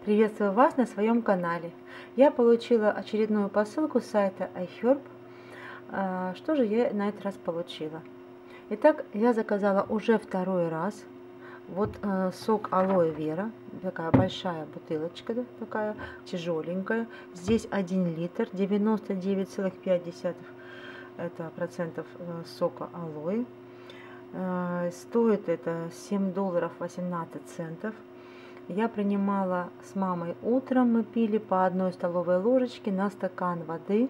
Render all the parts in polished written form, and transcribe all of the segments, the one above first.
Приветствую вас на своем канале. Я получила очередную посылку с сайта iHerb. Что же я на этот раз получила? Итак, я заказала уже второй раз. Вот сок алоэ вера, такая большая бутылочка, да, такая тяжеленькая. Здесь 1 литр, 99,5 это процентов сока алоэ. Стоит это $7 18 центов. Я принимала с мамой утром, мы пили по 1 столовой ложечке на стакан воды.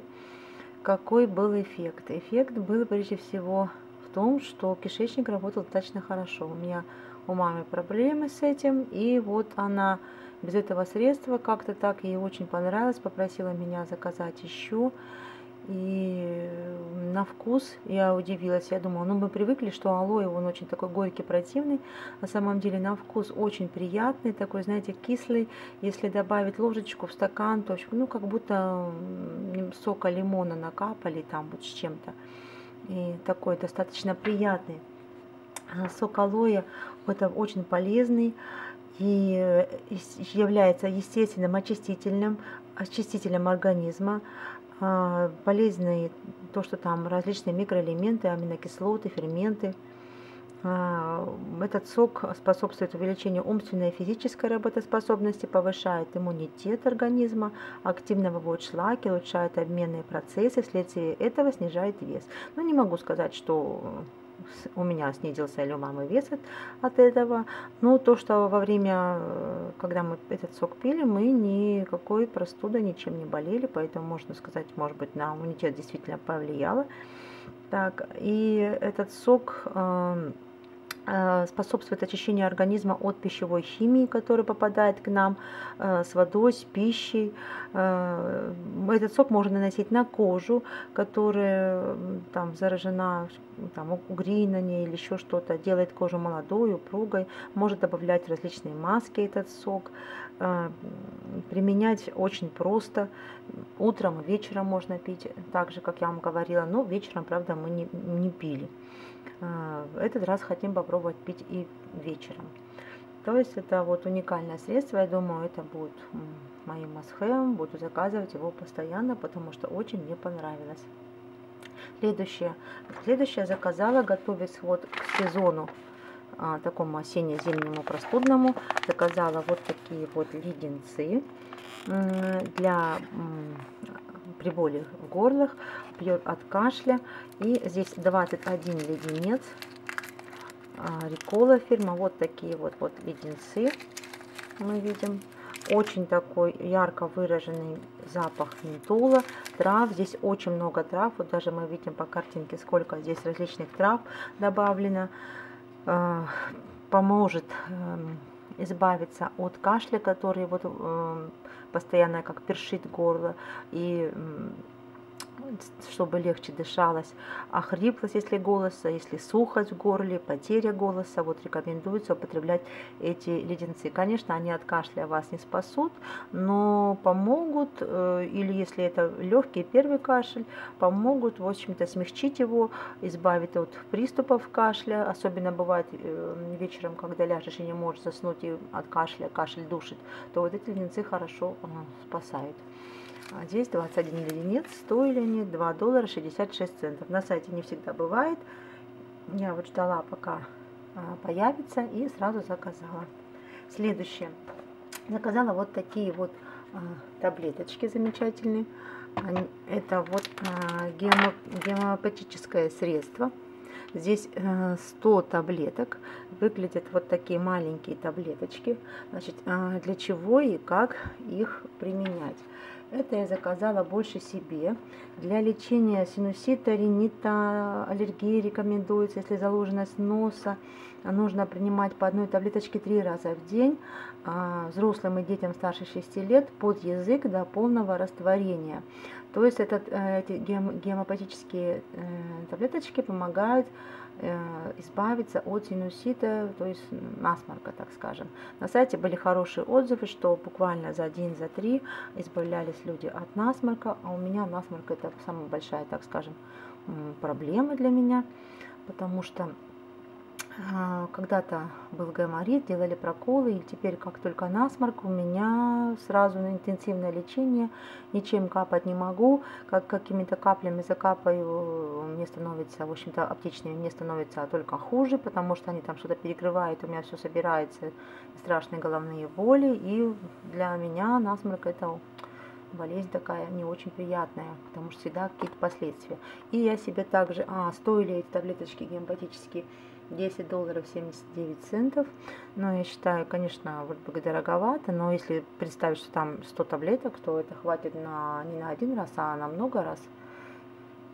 Какой был эффект? Эффект был прежде всего в том, что кишечник работал достаточно хорошо. У мамы проблемы с этим, и вот она без этого средства как-то так ей очень понравилось, попросила меня заказать еще. И на вкус я удивилась, я думала, ну мы привыкли, что алоэ, он очень такой горький, противный, на самом деле на вкус очень приятный, такой, знаете, кислый, если добавить ложечку в стакан, то ну как будто сока лимона накапали там вот с чем-то, и такой достаточно приятный. Сок алоэ это очень полезный и является естественным очистителем организма. Полезны то, что там различные микроэлементы, аминокислоты, ферменты. Этот сок способствует увеличению умственной и физической работоспособности, повышает иммунитет организма, активно выводит шлаки, улучшает обменные процессы, вследствие этого снижает вес. Но не могу сказать, что у меня снизился или у мамы вес от этого. Но то, что во время, когда мы этот сок пили, мы никакой простудой, ничем не болели, поэтому можно сказать, может быть, на иммунитет действительно повлияло. Так, и этот сок способствует очищению организма от пищевой химии, которая попадает к нам с водой, с пищей. Этот сок можно наносить на кожу, которая там заражена, там, угри на ней или еще что-то, делает кожу молодой, упругой. Может добавлять различные маски этот сок. Применять очень просто. Утром и вечером можно пить, так же, как я вам говорила, но вечером, правда, мы не пили. Этот раз хотим попробовать пить и вечером. То есть это вот уникальное средство, я думаю, это будет моим must-have, буду заказывать его постоянно, потому что очень мне понравилось. Следующее заказала, готовясь вот к сезону, такому осенне-зимнему простудному, заказала вот такие вот леденцы для при боли в горлах, пьет от кашля. И здесь 21 леденец, Рикола фирма. Вот такие вот леденцы мы видим. Очень такой ярко выраженный запах ментола, трав. Здесь очень много трав. Вот даже мы видим по картинке, сколько здесь различных трав добавлено. Поможет избавиться от кашля, который вот постоянно как першит горло, и чтобы легче дышалось, хриплость, если голоса, если сухость в горле, потеря голоса, вот рекомендуется употреблять эти леденцы. Конечно, они от кашля вас не спасут, но помогут, или если это легкий первый кашель, помогут, в общем-то, смягчить его, избавить от приступов кашля. Особенно бывает вечером, когда ляжешь и не можешь заснуть, и от кашля кашель душит, то вот эти леденцы хорошо спасают. Здесь 21 леденец, стоили они $2 66 центов. На сайте не всегда бывает. Я вот ждала, пока появится, и сразу заказала. Следующее. Заказала вот такие вот таблеточки замечательные. Это вот гомеопатическое средство. Здесь 100 таблеток. Выглядят вот такие маленькие таблеточки. Значит, для чего и как их применять? Это я заказала больше себе. Для лечения синусита, ринита, аллергии рекомендуется, если заложенность носа. Нужно принимать по одной таблеточке 3 раза в день. Взрослым и детям старше 6 лет под язык до полного растворения. То есть эти гомеопатические таблеточки помогают избавиться от синусита, то есть насморка, так скажем. На сайте были хорошие отзывы, что буквально за день, за 3 избавлялись люди от насморка, а у меня насморк это самая большая, так скажем, проблема для меня, потому что Когда-то был гайморит, делали проколы, и теперь, как только насморк, у меня сразу на интенсивное лечение, ничем капать не могу, как какими-то каплями закапаю, мне становится, в общем-то, аптечными, мне становится только хуже, потому что они там что-то перекрывают, у меня все собирается, страшные головные боли, и для меня насморк это болезнь такая не очень приятная, потому что всегда какие-то последствия. И я себе также, стоили эти таблеточки гемопатические $10 79 центов. Но я считаю, конечно, вот дороговато, но если представить, что там 100 таблеток, то это хватит не на один раз, а на много раз.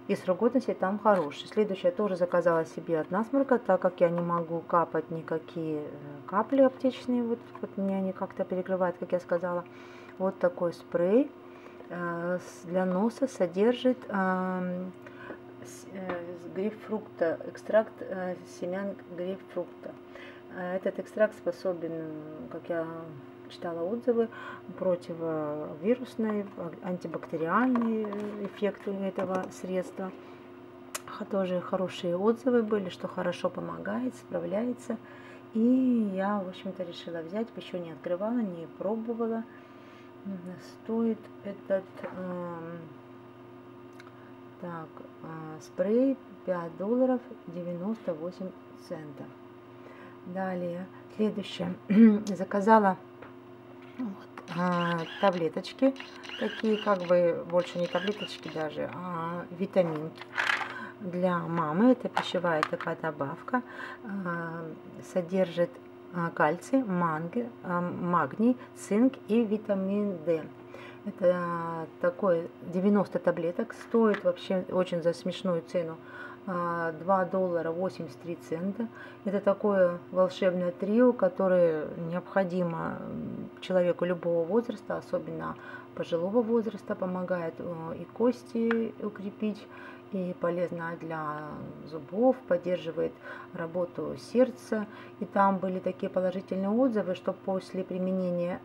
И срок годности там хороший. Следующее тоже заказала себе от насморка, так как я не могу капать никакие капли аптечные, вот меня они как-то перекрывают, как я сказала. Вот такой спрей для носа содержит грейпфрукта, экстракт семян грейпфрукта. Этот экстракт способен, как я читала отзывы, противовирусный, антибактериальный эффект этого средства. Тоже хорошие отзывы были, что хорошо помогает, справляется. И я, в общем-то, решила взять, еще не открывала, не пробовала. Стоит этот спрей $5 98 центов. Далее, следующее, заказала таблеточки, такие как бы больше не таблеточки даже, а витаминки для мамы. Это пищевая такая добавка, содержит кальций, магний, цинк и витамин D. Это такой 90 таблеток, стоит вообще очень за смешную цену $2 83 цента. Это такое волшебное трио, которое необходимо человеку любого возраста, особенно пожилого возраста, помогает и кости укрепить, и полезно для зубов, поддерживает работу сердца. И там были такие положительные отзывы, что после применения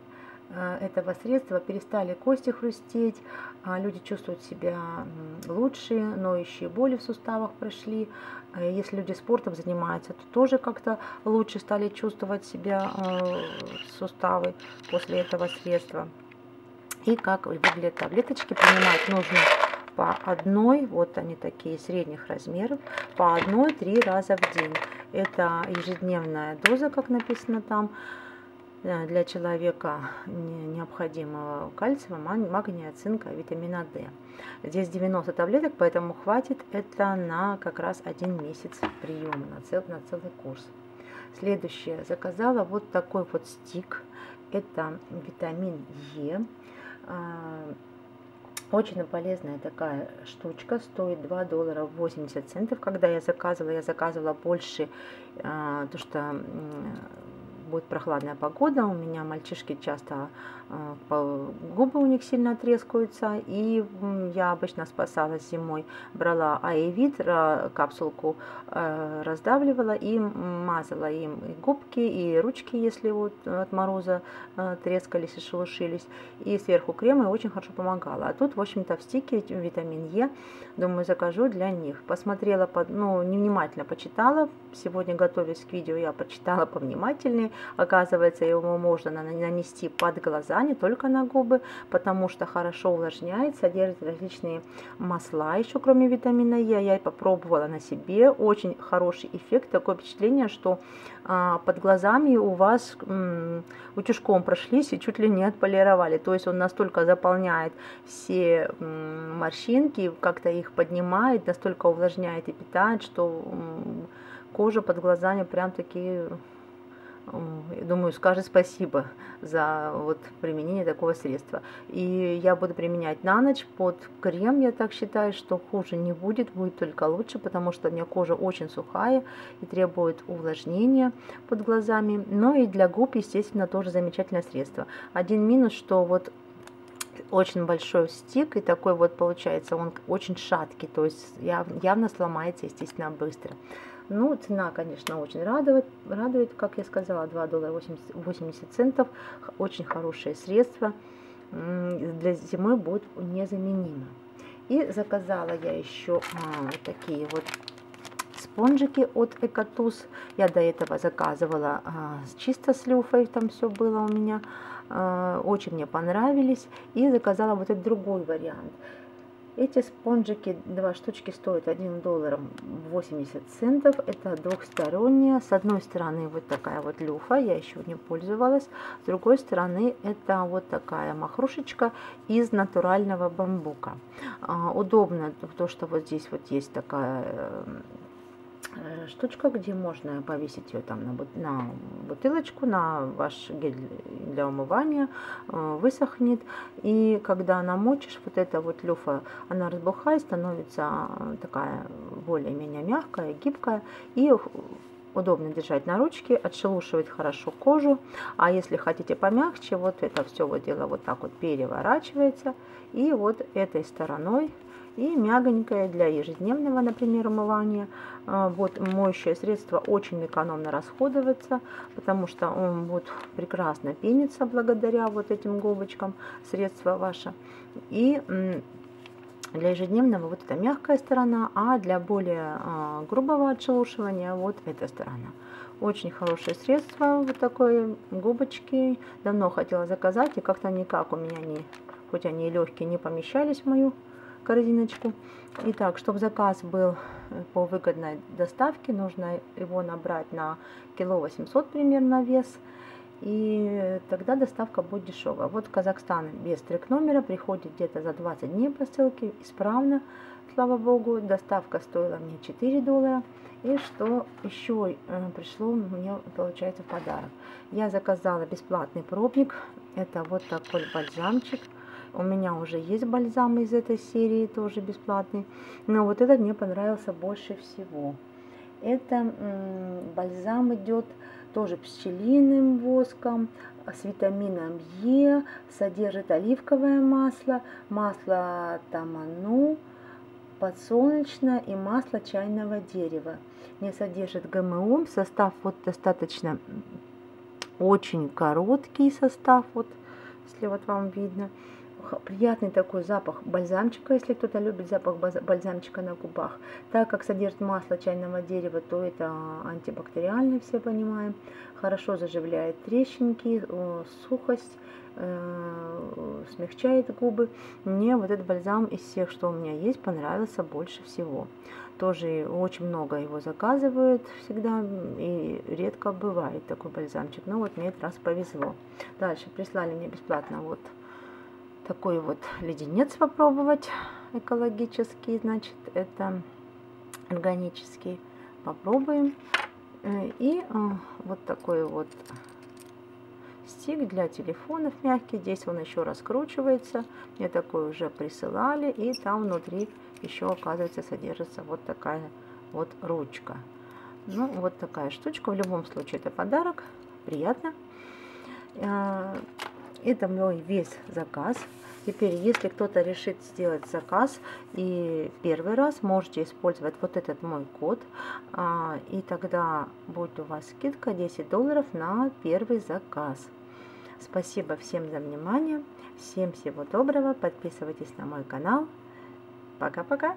этого средства перестали кости хрустеть, люди чувствуют себя лучше, ноющие боли в суставах прошли. Если люди спортом занимаются, то тоже как-то лучше стали чувствовать себя суставы после этого средства. И как выглядят таблеточки, принимать нужно по одной, вот они такие средних размеров, по одной 3 раза в день. Это ежедневная доза, как написано там, для человека необходимого кальция, магния, цинка, витамина D. Здесь 90 таблеток, поэтому хватит это на как раз 1 месяц приема, на целый курс. Следующее, заказала вот такой вот стик, это витамин Е. Очень полезная такая штучка, стоит $2 80 центов. Когда я заказывала больше, то что будет прохладная погода, у меня мальчишки часто губы у них сильно трескаются, и я обычно спасалась зимой, брала Аевит, капсулку раздавливала и мазала им и губки, и ручки, если вот от мороза трескались и шелушились, и сверху крем, и очень хорошо помогала. А тут, в общем-то, в стике витамин Е, думаю, закажу для них. Посмотрела, невнимательно почитала, сегодня готовясь к видео, я почитала повнимательнее. Оказывается, его можно нанести под глаза, не только на губы, потому что хорошо увлажняет, содержит различные масла, еще кроме витамина Е. Я и попробовала на себе, очень хороший эффект, такое впечатление, что под глазами у вас утюжком прошлись и чуть ли не отполировали. То есть он настолько заполняет все морщинки, как-то их поднимает, настолько увлажняет и питает, что кожа под глазами прям такие... Думаю, скажет спасибо за вот применение такого средства. И я буду применять на ночь под крем, я так считаю, что хуже не будет, будет только лучше, потому что у меня кожа очень сухая и требует увлажнения под глазами. Но и для губ, естественно, тоже замечательное средство. Один минус, что вот очень большой стик, и такой вот получается, он очень шаткий, то есть явно сломается, естественно, быстро. Ну, цена, конечно, очень радует, как я сказала, $2 80 центов, очень хорошее средство, для зимы будет незаменимо. И заказала я еще вот такие вот спонжики от Экотуз. Я до этого заказывала чисто с люфой, там все было у меня. Очень мне понравились. И заказала вот этот другой вариант. Эти спонжики, 2 штучки, стоят $1.80. Это двухсторонняя. С одной стороны вот такая вот люфа, я еще не пользовалась. С другой стороны это вот такая махрушечка из натурального бамбука. Удобно то, что вот здесь вот есть такая штучка, где можно повесить ее там на бутылочку, на ваш гель для умывания, высохнет. И когда намочишь, вот эта вот люфа, она разбухает, становится такая более-менее мягкая, гибкая. И удобно держать на ручке, отшелушивает хорошо кожу. А если хотите помягче, вот это все вот дело вот так вот переворачивается. И вот этой стороной. И мягонькое для ежедневного, например, умывания. Вот моющее средство очень экономно расходуется, потому что он будет прекрасно пениться благодаря вот этим губочкам, средство ваше. И для ежедневного вот эта мягкая сторона, а для более грубого отшелушивания вот эта сторона. Очень хорошее средство, вот такой губочки. Давно хотела заказать, и как-то никак у меня хоть они и легкие, не помещались в мою корзиночку. Итак, чтобы заказ был по выгодной доставке, нужно его набрать на 800 кг примерно вес, и тогда доставка будет дешевая. Вот в Казахстан без трек номера приходит где-то за 20 дней по ссылке, исправно, слава богу. Доставка стоила мне $4. И что еще пришло мне, получается, в подарок. Я заказала бесплатный пробник. Это вот такой бальзамчик. У меня уже есть бальзам из этой серии, тоже бесплатный. Но вот этот мне понравился больше всего. Это бальзам идет тоже пчелиным воском, с витамином Е, содержит оливковое масло, масло таману, подсолнечное и масло чайного дерева. Не содержит ГМО. Состав вот достаточно очень короткий состав, вот если вот вам видно. Приятный такой запах бальзамчика, если кто-то любит запах бальзамчика на губах. Так как содержит масло чайного дерева, то это антибактериально, все понимаем. Хорошо заживляет трещинки, сухость, смягчает губы. Мне вот этот бальзам из всех, что у меня есть, понравился больше всего. Тоже очень много его заказывают всегда, и редко бывает такой бальзамчик. Но вот мне этот раз повезло. Дальше прислали мне бесплатно вот такой вот леденец попробовать, экологический, значит, это органический. Попробуем. И вот такой вот стик для телефонов мягкий. Здесь он еще раскручивается. Мне такой уже присылали. И там внутри еще, оказывается, содержится вот такая вот ручка. Ну, вот такая штучка. В любом случае, это подарок. Приятно. Это мой весь заказ. Теперь, если кто-то решит сделать заказ и первый раз, можете использовать вот этот мой код. И тогда будет у вас скидка $10 на первый заказ. Спасибо всем за внимание. Всем всего доброго. Подписывайтесь на мой канал. Пока-пока.